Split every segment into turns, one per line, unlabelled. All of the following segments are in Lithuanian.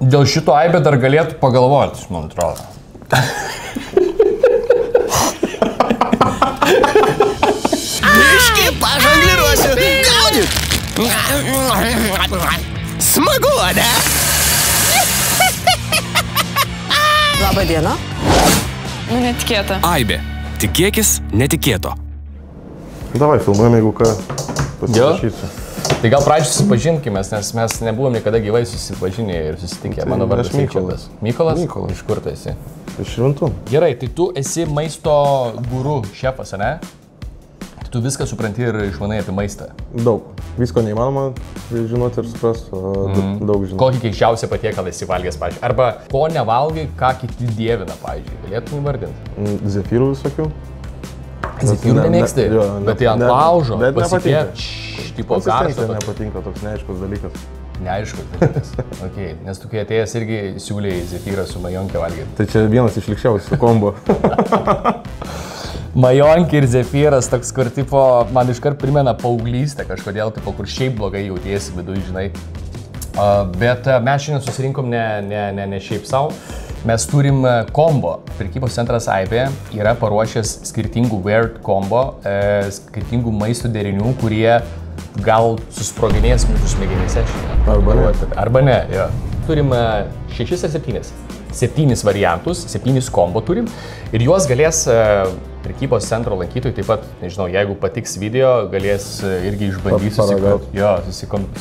Dėl šito aibė dar galėtų pagalvoti, man atrodo.
Biškį pažangliruosiu. Gaudyk. Smagu, ne?
Labą dieną.
Nu, netikėta.
Aibė. Tikėkis netikėto.
Davai, filmuojame, jeigu ką pasirašysiu.
Tai gal pradžiai susipažinkime, nes mes nebuvom niekada gyvai susipažinę ir susitikę. Mano vardas
Mykolas.
Mykolas?
Mykolas.
Iš kur tu esi?
Iš Šventų.
Gerai, tai tu esi maisto guru šefas, ne? Tu viską supranti ir išmanai apie maistą.
Daug. Visko neįmanoma žinoti ir suprasti, daug žinoti.
Kokį keisčiausią patiekalą esi valgęs, pavyzdžiui? Arba ko nevalgai, ką kiti dievina, pavyzdžiui? Galėtum įvardinti?
Zefyrų visokių.
Zefyrų nemėgsti, bet tai ant laužo.
Bet nepatinka.
Tipo karšto.
Nepatinka toks neaiškus dalykas.
Neaiškus dalykas. Okay. Nes tu kai atėjęs irgi siūlėjai zefyrą su majonkė valgyti.
Tai čia vienas iš likščiausių kombo.
Majonkė ir zefyras toks, kur tipo, man iškart primena paauglystę kažkodėl, tipo, kur šiaip blogai jautiesi viduje, žinai. Bet mes šiandien susirinkom ne šiaip savo. Mes turim kombo. Prekybos centras Aibė yra paruošęs skirtingų weird kombo, skirtingų maisto derinių, kurie gal susproginės mūsų smegenyse šiandien.
Arba ne.
Arba ne, jo. Turim 6 ar 7. 7 variantus, 7 kombo turim ir juos galės prekybos centro lankytojai taip pat, nežinau, jeigu patiks video, galės irgi išbandyti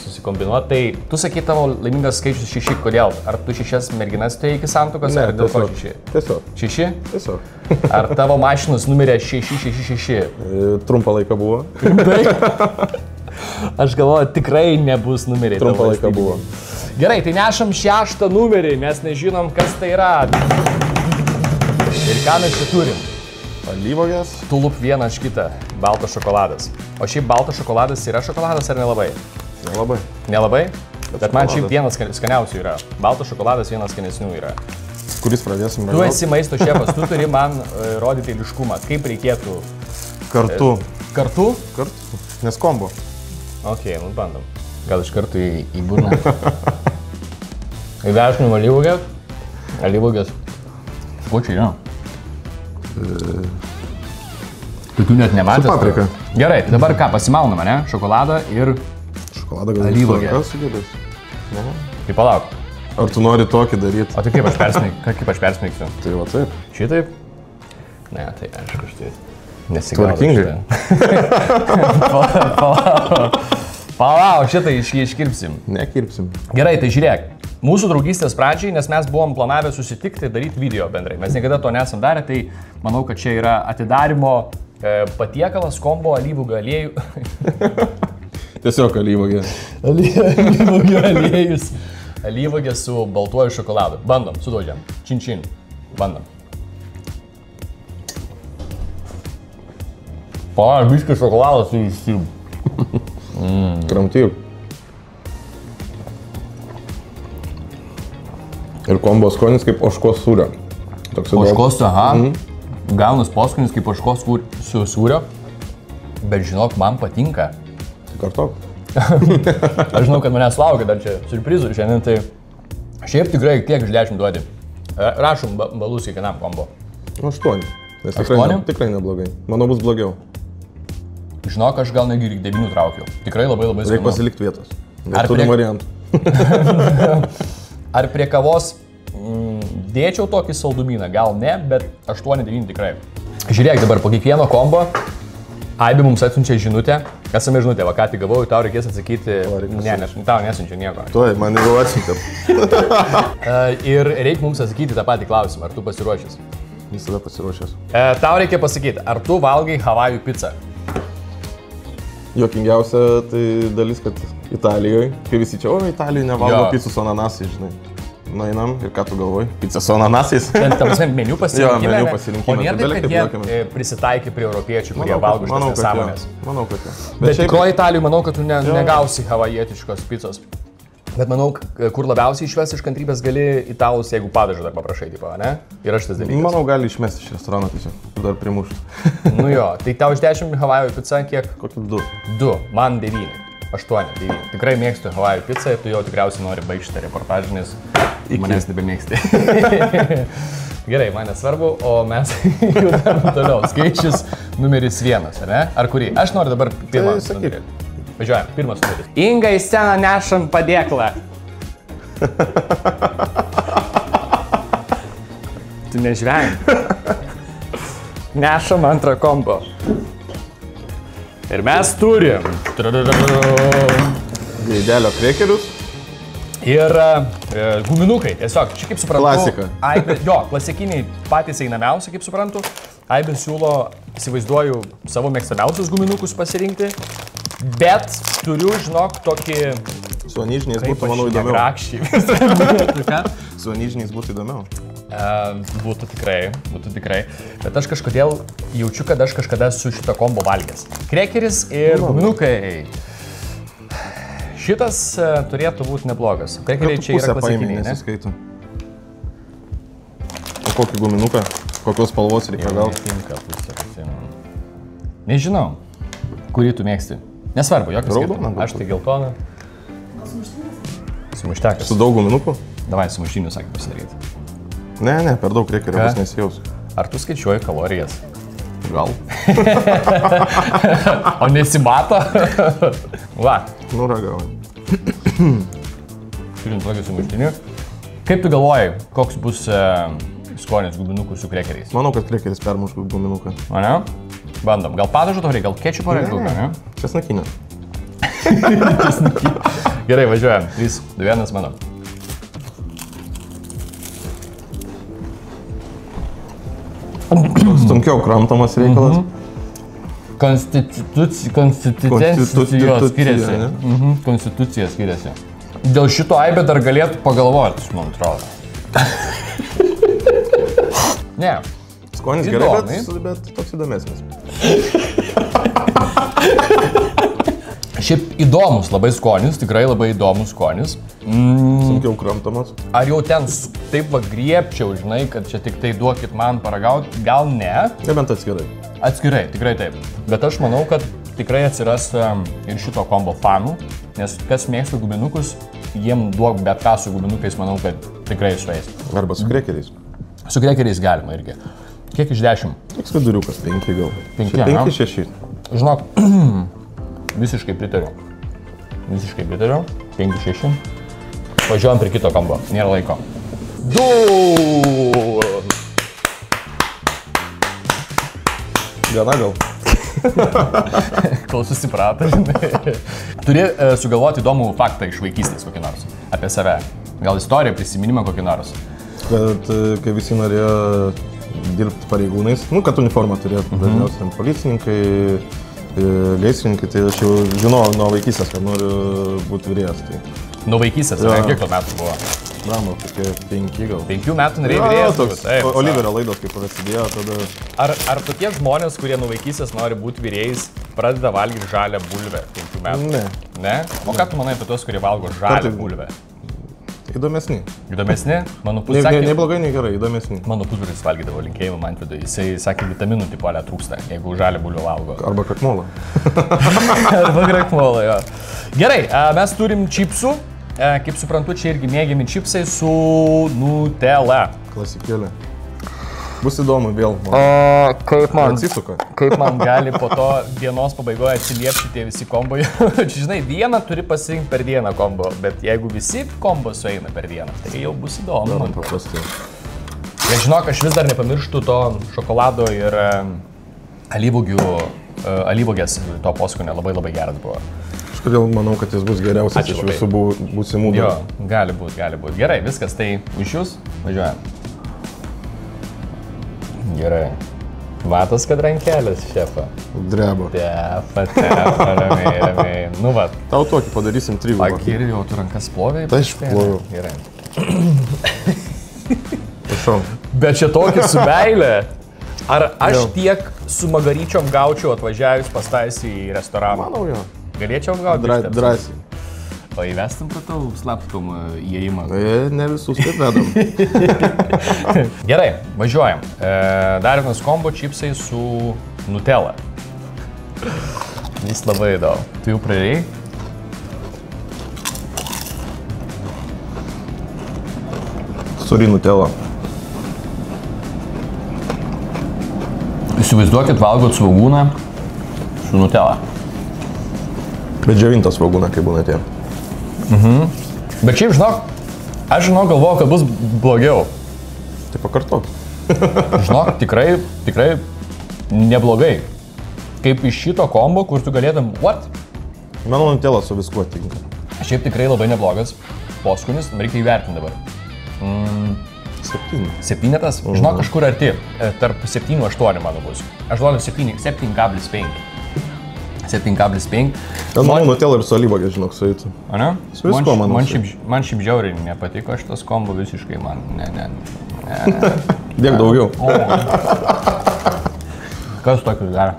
susikombinuoti. Tai tu sakai, tavo laimingas skaičius 6, kodėl? Ar tu 6 merginas tai iki santuokos, ar dėl ko 6?
Tiesiog.
6?
Tiesiog.
Ar tavo mašinos numerė 666?
Trumpą laiką buvo.
Aš galvoju, tikrai nebus numeriai.
Trumpą laiką buvo.
Gerai, tai nešam 6 numerį, mes nežinom, kas tai yra. Ir ką mes čia turim?
Alyvuogės.
Tulup vieną iš kitą. Baltas šokoladas. O šiaip baltas šokoladas yra šokoladas ar nelabai?
Nelabai.
Nelabai? Bet man šiaip vienas skaniausių yra. Baltas šokoladas vienas skanesnių yra.
Kuris pradėsim?
Tu esi maisto šefas, tu turi man rodyti eiliškumą. Kaip reikėtų?
Kartu.
Kartu?
Kartu. Nes kombo.
Ok, nu bandom. Gal iš karto į burną. Įvertinim alyvuogės. Alyvuogės. Ko čia yra? Tai tu net nematęs.
Su paprika.
Gerai, tai dabar ką, pasimaunam, ne? Šokoladą ir
Šokoladą gal
alyvuogę. Tai palauk.
Ar tu nori tokį daryti?
O tai kaip aš persmeigsiu?
Tai va taip.
Šitaip? Ne, tai aišku, štai.
Tvarkingai.
Palauk, šitą iškirpsim.
Nekirpsim.
Gerai, tai žiūrėk. Mūsų draugystės pradžiai, nes mes buvom planavę susitikti, daryti video bendrai. Mes niekada to nesam darę, tai manau, kad čia yra atidarimo patiekalas, kombo, alyvuogių aliejų.
Tiesiog alyvuogė.
Alyvuogių aliejus. Alyvuogė su baltuoju šokoladu. Bandom, sudaužiam. Čin. Bandom. Biškai šokoladas tai išsiūm.
Kramtyk. Ir kombo skonis kaip ožkos sūrio.
Ožkos, aha. Gaunas poskonis kaip ožkos sūrio. Bet žinok, man patinka.
Kartok.
Aš žinau, kad manęs laukia dar čia siurprizų šiandien, tai šiaip tikrai kiek iš 10 duodi. Rašom balus kiekvienam kombo.
8. Nes
8?
Tikrai neblogai. Manau, bus blogiau.
Žinok, aš gal negi 9 traukiau. Tikrai labai skanu.
Reikia pasilikti vietos. Ar turim variantų.
Ar prie kavos dėčiau tokį saldumyną? Gal ne, bet 8-9 tikrai. Žiūrėk, dabar po kiekvieno kombo Aibė mums atsiunčia žinutę. Esame žinutė, va ką tik gavau, tau reikės atsakyti. Ne, tau nesunčia nieko.
Tuoj, man jau atsiuntė.
Ir reikia mums atsakyti tą patį klausimą, ar tu pasiruošęs?
Visada pasiruošęs.
Tau reikia pasakyti, ar tu valgai Havajų pizzą?
Jokingiausia tai dalis, kad Italijoje, kai visi čia, Italijoje nevalgo pizzų su ananasais, žinai. Nueinam ir ką tu galvoji? Pizza su ananasais?
Ten meniu pasirinkime.
Jo, meniu pasirinkime.
O nėra taip, kad jie prisitaikė prie europiečių, kurie valgo šitas nesąmonės.
Manau, kad jo.
Bet tikroji Italijoje, manau, kad tu negausi havajietiškos pizzos. Bet manau, kur labiausiai išves iš kantrybės gali italus, jeigu padažą dar paprašai, tipo, ne? Yra šitas dalykas.
Manau, gali išmesti iš restorano tiesiog, dar primušti.
Nu jo, tai tau iš 10 Havajų pizza kiek?
Kokį 2.
2, man 9. 8, 9. Tikrai mėgstu Havajų pizzą ir tu jau tikriausiai nori baigti šitą reportažą, nes manęs nebemėgsti. Gerai, man nesvarbu, o mes judame toliau. Skaičius numeris 1, ar ne? Ar kurį? Aš noriu dabar pirmą numerį. Važiuojam, pirmas numeris. Inga į sceną nešam padėklą. Tu nežvengi. Nešam antrą kombo. Ir mes turim.
Gaidelio krekerius.
Ir guminukai, tiesiog, čia kaip suprantu.
Klasika.
Jo, klasikiniai patys einamiausi, kaip suprantu. Aibė siūlo, įsivaizduoju, savo mėgstamiausius guminukus pasirinkti. Bet turiu, žinok, tokį...
Su anyžiniais būtų, manau, įdomiau.
Grakščiai.
Su anyžiniais būtų įdomiau.
Būtų tikrai. Bet aš kažkodėl jaučiu, kad aš kažkada su šito kombo valgęs. Krekeris ir guminukai. Šitas turėtų būti neblogas. Krekeriai čia yra klasikiniai, ne?
Nesiskaito. O kokį guminuką? Kokios spalvos reikia gauti?
Nežinau, kurį tu mėgsti. Nesvarbu, jokios
Raudoną.
Aš tai geltoną. Sumuštekas.
Su daug guminukų?
Davai, sumuštinių sakė pasidaryti.
Ne, per daug krekerio bus nesijaus.
Ar tu skaičiuoji kalorijas?
Gal.
O nesimato? Va.
Nu, ragauju.
Turim tokį sumuštinį. Kaip tu galvoji, koks bus skonis gubinukų su krekeriais?
Manau, kad krekeris permuš guminuką.
O ne? Bandom. Gal padažo to reikia, gal kečupo reikia, ne?
Česnakinė.
Gerai, važiuojam. 3, 2, 1, mano.
Sunkiau kramtomas reikalas.
Konstitucija skiriasi. Konstitucija skiriasi. Dėl šito Aibė dar galėtų pagalvoti, man atrodo. Ne.
Skonis gerai, bet toks įdomesnis.
Šiaip įdomus labai skonis, tikrai labai įdomus skonis.
Sunkiau kramtomas.
Ar jau ten taip va griebčiau, žinai, kad čia tik tai duokit man paragauti? Gal ne?
Nebent atskirai.
Atskirai, tikrai taip. Bet aš manau, kad tikrai atsiras ir šito kombo fanų, nes kas mėgsta guminukus, jiem duok bet ką su guminukais, manau, kad tikrai sueis.
Arba su krekeriais.
Su krekeriais galima irgi. Kiek iš 10?
Koks viduriukas, 5 gal.
5,
6.
Žinok, visiškai pritariu. 5-6. Važiuojam prie kito kombo, nėra laiko. 2!
Viena gal.
Kol susiprato, žinai. Turi sugalvoti įdomų faktą iš vaikystės kokį nors. Apie save. Gal istoriją, prisiminimą kokį nors.
Kad kai visi norėjo dirbti pareigūnais, kad uniformą turėtų, dažniausiai policininkai, gaisrininkai, tai aš jau žinojau nuo vaikystės, kad noriu būti virėjas. Tai.
Nuo vaikystės, ar kiek to metų buvo?
Bramo, kokie 5 gal.
5 metų norėjai virėjas?
Oliverio laidos, kaip prasidėjo, tada...
Ar tokie žmonės, kurie nuo vaikystės nori būti virėjais, pradeda valgyti žalią bulvę 5 metų? Ne? O ką tu manai apie tuos, kurie valgo žalią bulvę?
Įdomesni.
Įdomesni? Mano pusė.
Nei blogai, nei gerai, įdomesni.
Mano pusbrolis valgydavo, linkėjimą Mantvidui. Jisai sakė, vitaminų tipolę trūksta, jeigu žalią bulvę valgo.
Arba krakmolą.
Arba krakmolą, jo. Gerai, mes turim čipsų. Kaip suprantu, čia irgi mėgiami čipsai su Nutella.
Klasikėlė. Bus įdomu vėl.
Kaip man gali po to dienos pabaigoje atsiliepti tie visi kombai. Žinai, vieną turi pasirinkti per dieną kombo, bet jeigu visi kombo sueina per dieną, tai jau bus įdomu. Ja, žinok, aš vis dar nepamirštu to šokolado ir alyvogės to poskonio, labai labai geras buvo.
Kažkodėl manau, kad jis bus geriausias iš visų būsimų.
Jo, gali būt. Gerai, viskas, tai iš jūs važiuojam. Gerai. Matos, kad rankelės, šefa.
Dreba.
Tepa, ramiai. Nu, va.
Tau tokį padarysim trivą.
Akiri, jau tu rankas ploviai?
Tai aš ploviau.
Gerai.
Prašau.
Bet čia tokį su meilė. Ar aš tiek su magaryčiom gaučiau atvažiavus pastaisi į restoraną?
Manau, jo.
Galėčiau gauti?
Drąsiai.
O įvestum pratau slaptum įėjimą?
Ne visus taip vedam.
Gerai, važiuojam. Dar vienas kombo čipsai su Nutella. Jis labai įdomu. Tu jau pradėjai?
Sūri Nutella.
Įsivaizduokit, valgot svogūną su Nutella.
Bet džiovintas svogūna, kai būna tie.
Bet šiaip, žinok, aš galvoju, kad bus blogiau.
Tai pakartok.
Žinok, tikrai neblogai. Kaip iš šito kombo, kur tu galėtum, what?
Mano Nutella su viskuo tinka.
Šiaip tikrai labai neblogas poskonis, reikia įvertinti dabar.
7.
7, žinok, kažkur arti, tarp 7-8 mano bus. Aš duodu 7,5. 7,5.
Ten mano Nutella ir su alyvuogė, žinok, su eitų.
O ne?
Su viskuo, manau.
Man šiaip žiauriai nepatiko šitas kombo visiškai, man. Ne.
Dėk daugiau.
Kas tokius daro?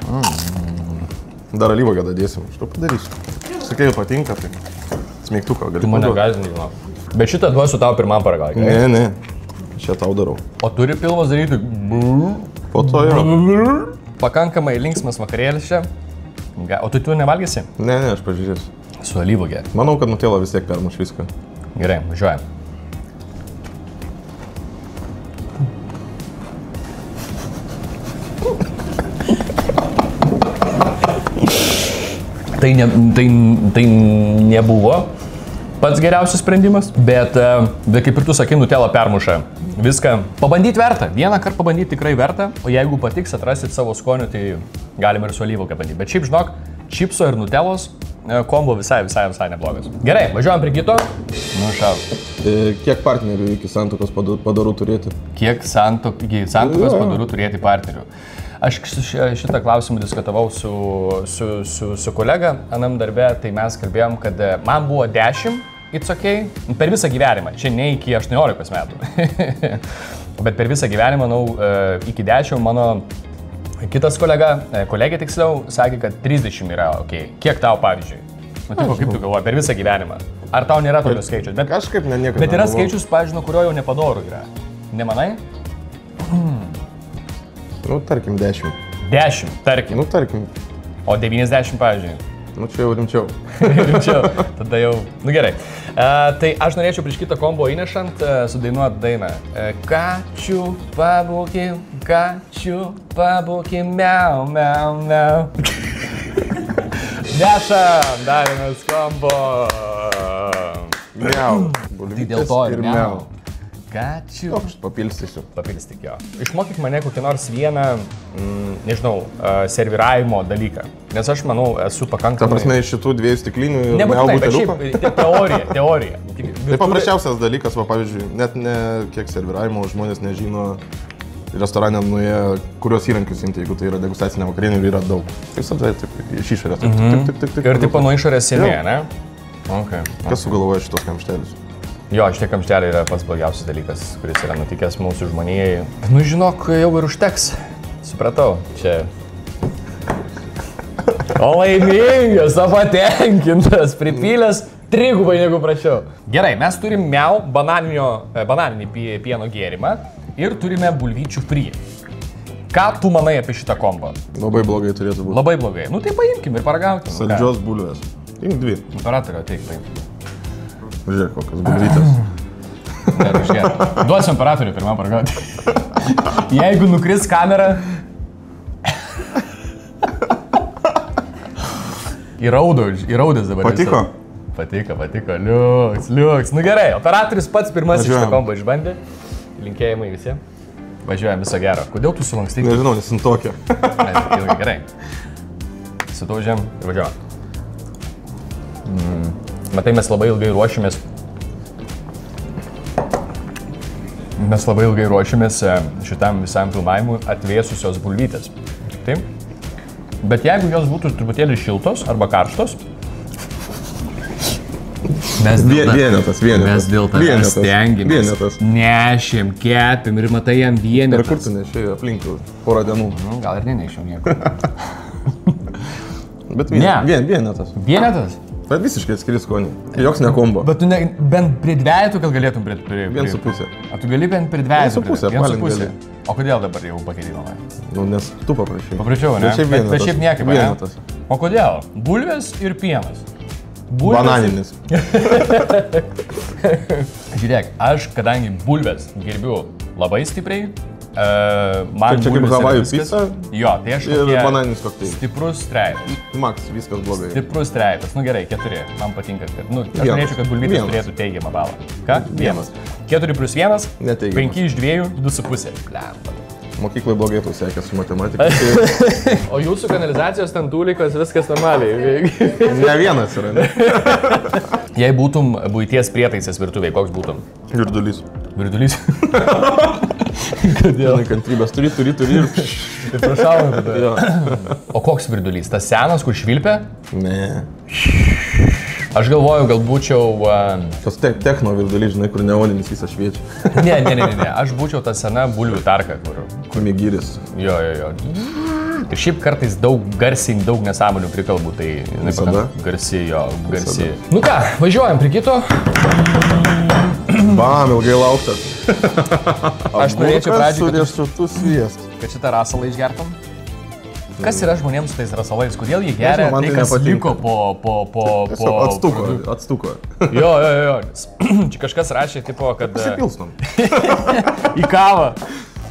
Dar alyvuogę dadėsim, aš to padarysiu. Sakai, patinka, tai smeigtuką gali.
Tu mane gazdini, žinok. Bet šitą duosiu tau pirmam paragauti.
Ne. Šią tau darau.
O turi pilvas daryti?
Po to jau.
Pakankamai linksmas vakarėlis čia. O tu nevalgysi?
Ne, aš pažiūrėsiu.
Su alyvuogė.
Manau, kad Nutella vis tiek permuš viską.
Gerai, važiuojam. Tai nebuvo pats geriausias sprendimas, bet kaip ir tu sakai, Nutella permuša viską. Pabandyti verta, vieną kartą pabandyti tikrai verta, o jeigu patiks, atrasit savo skonių, tai galima ir su alyvuogė bandyti. Bet šiaip, žinok, čipso ir Nutellos kombo visai neblogas. Gerai, važiuojam prie kito. Nušauk.
Kiek partnerių iki santuokos padorų turėti?
Kiek santuokos padorų turėti partnerių? Aš šitą klausimą diskutavau su kolega anam darbe, tai mes kalbėjom, kad man buvo 10, it's okay, per visą gyvenimą, čia ne iki 18 metų, bet per visą gyvenimą, manau, iki 10 mano kitas kolegė tiksliau, sakė, kad 30 yra ok. Kiek tau, pavyzdžiui? Nu, tipo, kaip tu galvoji, per visą gyvenimą? Ar tau nėra tokio skaičius?
Kažkaip niekada.
Bet yra skaičius, pavyzdžiui, nuo kurio jau nepadorų yra. Nemanai?
Nu, tarkim, 10.
10, tarkim.
Nu, tarkim.
O 90, pavyzdžiui.
Nu, čia jau rimčiau.
Rimčiau. Tada jau. Nu gerai. Tai aš norėčiau prieš kitą kombo įnešant sudainuoti dainą. Kačių pabūki, miau, miau, miau. Nešam, dar vienas kombo.
Miau.
Tai dėl to ir miau. Kačių.
Aš papilstysiu.
Papilstyk jo. Išmokyk mane kokį nors vieną, nežinau, serviravimo dalyką. Nes aš manau, esu pakankamai...
Ta prasme, iš šitų 2 stiklinių ir miau
nebūtinai, bet
buteliuko?
šiaip teorija.
Tai paprasčiausias dalykas, va, pavyzdžiui, net ne kiek serviravimo žmonės nežino restorane nuėję, kurios įrankius imti, jeigu tai yra degustacinė vakarienė ir yra daug. Visada taip, iš išorės. Tik.
Ir tipo nuo išorės sėmėje, ne? Okay.
Kas sugalvoja šitos kamštelius?
Jo, šitie kamšteliai yra pats blogiausias dalykas, kuris yra nutikęs mūsų žmonijai. Nu, žinok, jau ir užteks. Supratau, čia... O laimingas, o patenkintas, pripylęs trigubai negu prašiau. Gerai, mes turim miau bananinį pieno gėrimą ir turime bulvyčių free. Ką tu manai apie šitą kombą?
Labai blogai turėtų būti.
Labai blogai. Nu tai paimkim ir paragaukim.
Saldžios bulvės. Imk 2.
Operatorių ateik, paimkim.
Žiūrėk, kokias bulvytės.
Duosiu operatorių pirmą paragauti. Jeigu nukris kamera... Įraudęs dabar.
Patiko?
Patiko. Liuks. Nu gerai, operatorius pats pirmasis šitą kombą išbandė. Linkėjimai visiems. Važiuojam, viso gero. Kodėl tu sulankstai?
Nežinau, nes ant tokia.
Gerai. Sutaužiam ir važiuojam. Matai, mes labai ilgai ruošimės šitam visam filmavimui atvėsusios bulvytės. Taip? Bet jeigu jos būtų truputėlį šiltos arba karštos, mes dėl tavęs stengiamės, nešėm, kepėm ir matai jam vienetas.
Ir kur tu nešėjai aplink porą dienų?
Nu, gal ir nenešiau nieko.
Bet vienetas.
Vienetas?
Bet visiškai atskiri skonį. Joks ne kombo.
Bet tu bent prie dvejų gal galėtum prie...
1,5.
A tu gali bent prie dvejų?
1,5.
O kodėl dabar jau pakeitei mamai?
Nu, nes tu paprašai.
Paprašiau, ne? Bet šiaip niekaip,
vienetas.
O kodėl? Bulvės ir pienas.
Bananinis.
Žiūrėk, aš kadangi bulves gerbiu labai stipriai, man
Čia kaip
bulvės yra
Havajų
viskas-
pica
Jo, tai aš
ir
tokie
bananinis kokteilis.
stiprus trejetas.
Max, viskas blogai.
Stiprus trejetas. Nu gerai, 4. Man patinka. Aš
Vienas.
norėčiau, kad bulvytės
Vienas.
turėtų teigiamą balą. Ką?
Vienas.
4 plus 1.
Neteigiamas.
5 iš 2, 2,5. Lempa.
Mokyklai blogai tau sekė su matematika.
O jūsų kanalizacijos ten tūlikos viskas normaliai.
Ne vienas yra, ne?
Jei būtum būties prietaisas virtuviai, koks būtum?
Virdulys.
Virdulys. Kodėl?
Kantrybės turi ir...
Tai prašau tada.
Jo.
O koks virdulys? Tas senas, kur švilpia?
Ne.
Aš galvoju, gal būčiau...
Tas techno virdulys, žinai, kur neolinis visą šviečia.
Ne. Aš būčiau ta sena bulvių tarka, kur...
Migyris.
Jo. Ir šiaip kartais daug nesąmonių prikalbų, tai...
Visada?
Garsi. Nu ką, važiuojam prie kito.
Bam, ilgai lauktas.
Aš norėčiau pradžiai,
su
kad
riešutų sviestų.
kad šitą rasalą išgertum. Kas yra žmonėms su tais rasalais? Kodėl jie geria
Nežinau, man
tai,
tai
kas
nepatinka.
liko po...
Atstuko.
Jo. Čia kažkas rašė, tipo, kad...
Pasipilstom.
Į kavą.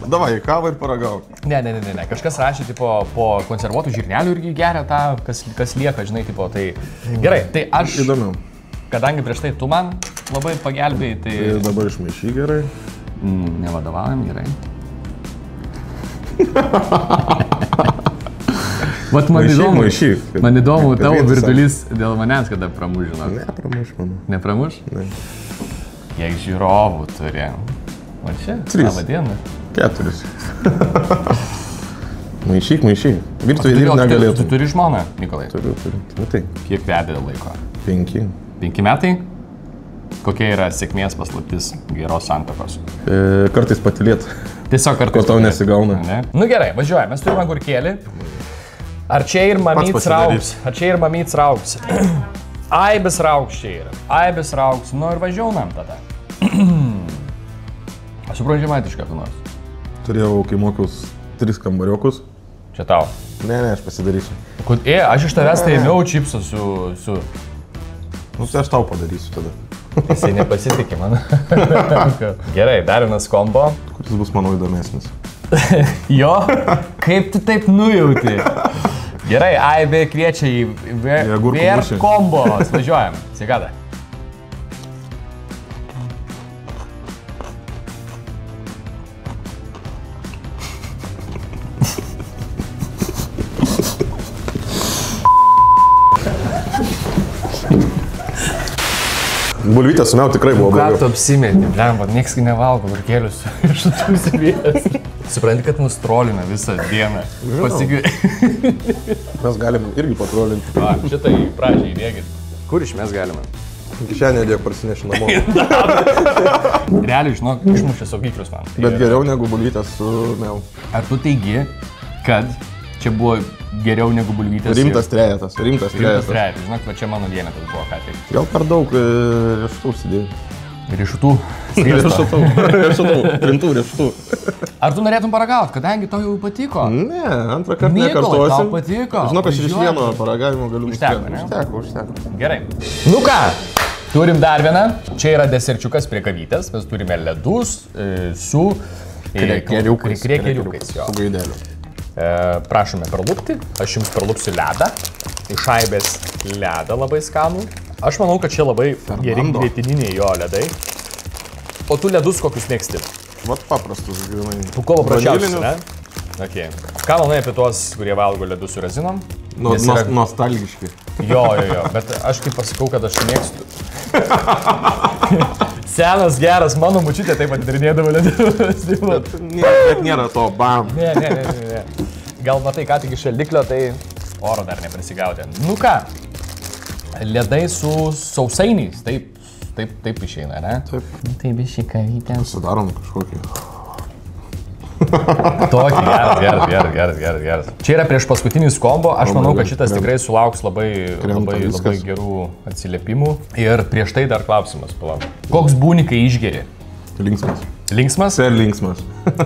Davai, kavą ir paragauk.
Ne. Kažkas rašė, tipo, po konservuotų žirnelių irgi geria tą, kas lieka, žinai, tipo, tai... Gerai, tai aš...
Įdomiau.
Kadangi prieš tai tu man labai pagelbėjai, tai...
Ir dabar išmaišy gerai.
Nevadovaujam gerai. Vat man įdomu,
Maišyk.
man įdomu
Kad
tavo
vienas
virdulys dėl manęs kada pramužino.
Nepramuš, manau.
Nepramuš?
Ne.
Kiek žiūrovų turi. O čia?
3.
Labą dieną.
4. Maišyk. Virtuvė dirbti
Tu
negalėtų.
turi žmoną, Nikolai?
Turiu. Nu tai,
Kiek vedė laiko?
5.
5 metai? Kokia yra sėkmės paslaptis geros santuokos?
Kartais patilėt.
Tiesiog kartais...
Ko tau nesigauna.
Ne? Nu gerai, važiuojame, mes turime agurkėlį. Ar čia ir mamyts rauks? Aibis rauks čia yra. Aibis rauks. Nu ir važiuojam tada. Aš suprantu žemaitišką ką nors.
Turėjau, kai mokiaus 3 kambariokus.
Čia tau.
Ne, aš pasidarysiu.
Aš iš tavęs tai ėmiau čipsą su...
Nu, tai aš tau padarysiu tada.
Jisai nepasitikė man. Gerai, dar vienas kombo.
Kuris bus mano įdomesnis.
Jo? Kaip tu taip nujauti? Gerai, Aibė kviečia į
agurkų
VR
mūšį.
kombos. Važiuojam. Sveikata.
Bulvytė su meu tikrai buvo
Ką
blogai.
tu apsimeti? Lemba, nieks nevalgo gurkėlius iš tų svijas. Supranti, kad mus trolina visą dieną.
Mes galim irgi patrolinti.
Va, šitą į pradžią įdėkit. Kur iš mes galime?
Kišenė dėk parsineši namo.
Realiai, žinok, išmušė saugiklius man.
Bet geriau negu bulvytės su meu.
Ar tu teigi, kad čia buvo geriau negu bulvytės?
Rimtas trejetas.
Rimtas trejetas. Žinok, va čia mano vienetas buvo ką tik.
Gal per daug riešutų užsidėjai.
Riešutų.
Trintų riešutų.
Ar tu norėtum paragauti, kadangi tau jau patiko?
Ne, antrą kartą
Nikolai,
nekartosim.
tau patiko.
Žinok, aš iš
Važiuojam.
vieno paragavimo galiu
Užteko,
nuspręsti.
ne?
Užteko.
Gerai. Nu ką, turim dar vieną. Čia yra deserčiukas prie kavytės. Mes turime ledus su
Krekeriukais.
Krekeriukais, jo.
Su gaideliu.
Prašome perlupti. Aš jums perlupsiu ledą. Iš Aibės ledą labai skanų. Aš manau, kad čia labai geri kvietininiai jo ledai. O tu ledus kokius mėgsti?
Vat paprastus, grynai.
Tu ko paprasčiausias,
Vanilinius.
ne? Okay. Ką manai apie tuos, kurie valgo ledus su razinom?
Nostalgiški.
Jo, bet aš kaip pasakau, kad aš mėgstu. Senas, geras, mano močiutė taip atidarinėdavo ledus.
Bet nėra to bam.
Ne. Gal matai, ką tik iš šaldiklio, tai oro dar neprisigaudė. Nu ką, ledai su sausainiais, taip išeina, ne?
Taip.
Tai bišį kavytę.
Sudarom kažkokį.
Tokį, geras. Čia yra prieš paskutinis kombo, aš manau, kad šitas tikrai sulauks labai gerų atsiliepimų. Ir prieš tai dar klausimas, palauk. Koks būni, kai išgeri?
Linksmas.
Linksmas?
Per linksmas.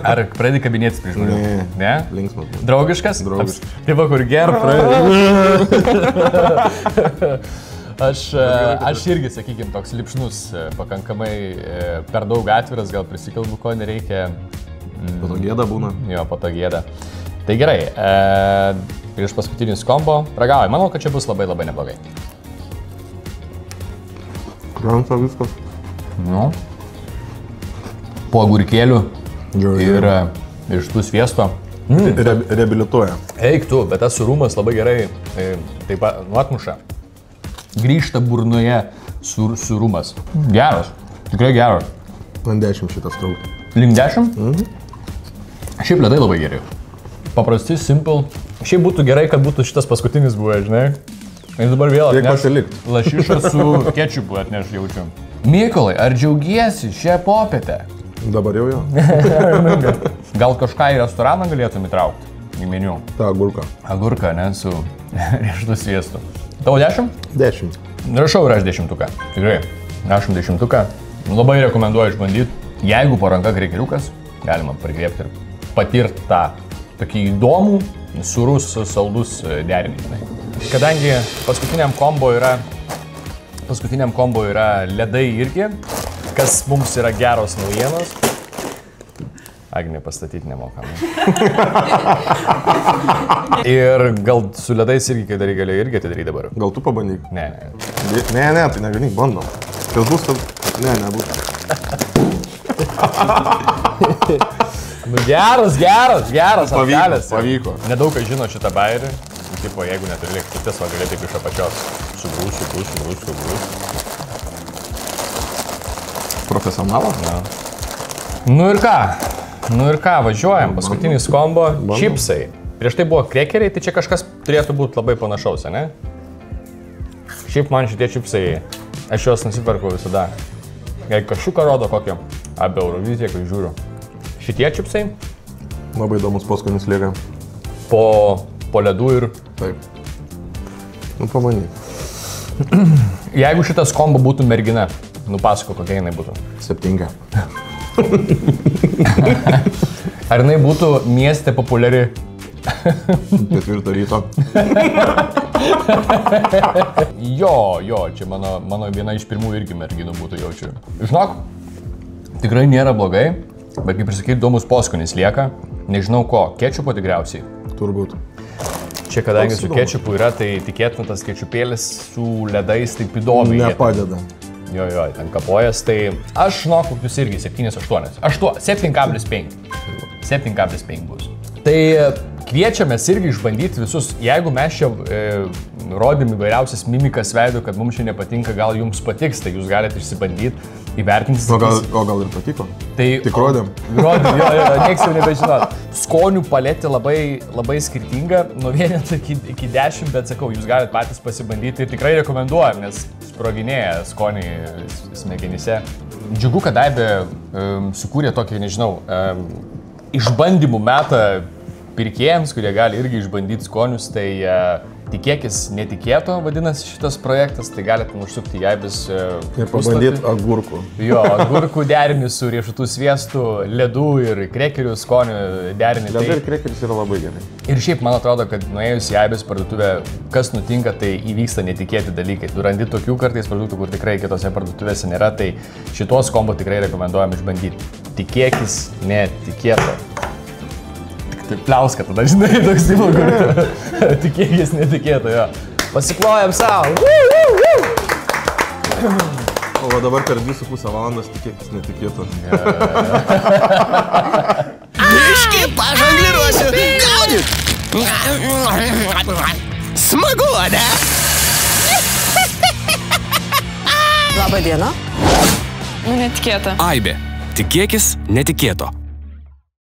Ar pradedi kabinėtis prieš žmonių? Ne?
Linksmas.
Draugiškas?
Draugiškas.
Taip, kur ger pradedi. Aš irgi, sakykime, toks lipšnus, pakankamai per daug atviras, gal prisikalbu, ko nereikia.
Po to gėda būna.
Jo, po to gėda. Tai gerai, prieš paskutinis kombo ragauju. Manau, kad čia bus labai labai neblogai.
Krenta viskas.
Nu. Po agurkėlių ir iš tų sviesto.
Reabilituoja.
Eik tu, bet tas surumas labai gerai taip pat atmuša. Grįžta burnoje surumas. Geras, tikrai geras.
Ant 10 šitas traukia.
Link 10? Šiaip ledai labai geri. Paprasti, simple. Šiaip būtų gerai, kad būtų šitas paskutinis buvęs, žinai. Ir dabar vėl atneš lašišą su kečupu atneš jaučiu. Mykolai, ar džiaugiesi šią popietę?
Dabar jau jo.
Gal kažką į restoraną galėtum įtraukti į meniu?
Ta agurka.
Agurka, ne, su riešutų sviestu. Tavo 10?
10.
Rašau ir aš 10-tuką. Tikrai, rašom 10-tuką. Labai rekomenduoju išbandyti. Jeigu po ranka krekeriukas, galima prigriebti ir patirti tą tokį įdomų, surus, saldus derinį. Kadangi paskutiniam kombo yra ledai irgi, kas mums yra geros naujienos. Agnė pastatyti nemokam. Ir gal su ledais irgi, kai darai, gali irgi atidaryti dabar.
Gal tu pabandyk?
Ne.
Ne, tai negali, bandom. Kas bus, tas... Ne, nebus.
Nu geras.
Pavyko.
Nedaug kas žino šitą bairį. Tipo, jeigu neturi lėkštutės, va galėtų iš apačios. Sugrūs.
Profesionalas?
Ja. Nu ir ką, važiuojam. Paskutinis kombo. Čipsai. Prieš tai buvo krekeriai, tai čia kažkas turėtų būti labai panašaus, ne? Šiaip man šitie čipsai, aš juos nusipirkau visada. Jeigu kažką rodo kokio, apie Euroviziją, kai žiūriu. Šitie čipsai.
Labai įdomus paskutinis lieka.
Po ledų ir...
Taip. Nu, pamanyk.
Jeigu šitas kombo būtų mergina, nupasako, kokia jinai būtų.
7.
Ar jinai būtų mieste populiari?
4 ryto.
Jo, čia mano viena iš pirmų irgi merginų būtų jaučiu. Žinok, tikrai nėra blogai, bet kaip ir sakai, įdomus poskonis lieka. Nežinau ko, kečupo tikriausiai.
Turbūt.
Čia kadangi su kečupu yra, tai tikėtina tas kečupėlis su ledais taip įdomiai.
Nepadeda.
Jo, ten kapojas, tai aš žinok, kokius irgi 7,8. 7,5. 7,5 bus. Tai kviečiamės irgi išbandyti visus, jeigu mes čia rodym įvairiausias mimikas veido, kad mums čia nepatinka, gal jums patiks, tai jūs galite išsibandyti, įvertinti.
O gal ir patiko?
Tai,
tik rodėm.
Rodėm, jo, nieks jau nebežinot. Skonių paletė labai skirtinga, nuo 1 iki 10, bet sakau, jūs galite patys pasibandyti ir tikrai rekomenduojam, nes sproginėja skoniai smegenyse. Džiugu, kad Aibė sukūrė tokį, nežinau, išbandymų metą pirkėjams, kurie gali irgi išbandyti skonius, tai tikėkis netikėto, vadinasi šitas projektas, tai galite užsukti į Aibės
ir pabandyti agurkų.
Jo, agurkų derinį su riešutų sviestu, ledų ir krekerių skonių derinį.
Ledai ir krekeris yra labai gerai.
Ir šiaip man atrodo, kad nuėjus į Aibės parduotuvę, kas nutinka, tai įvyksta netikėti dalykai. Tu randi tokių kartais produktų, kur tikrai kitose parduotuvėse nėra, tai šitos kombo tikrai rekomenduojam išbandyti. Tikėkis netikėto. Taip pliauska tada, žinai, toks tipo, kur tikėkis netikėto, jo. Pasiklojam savo.
O dabar per 2,5 valandas tikėkis netikėto.
Biškį pažongliruosiu. Gaudyk. Smagu, ne?
Labą dieną.
Nu, netikėta.
Aibė. Tikėkis netikėto.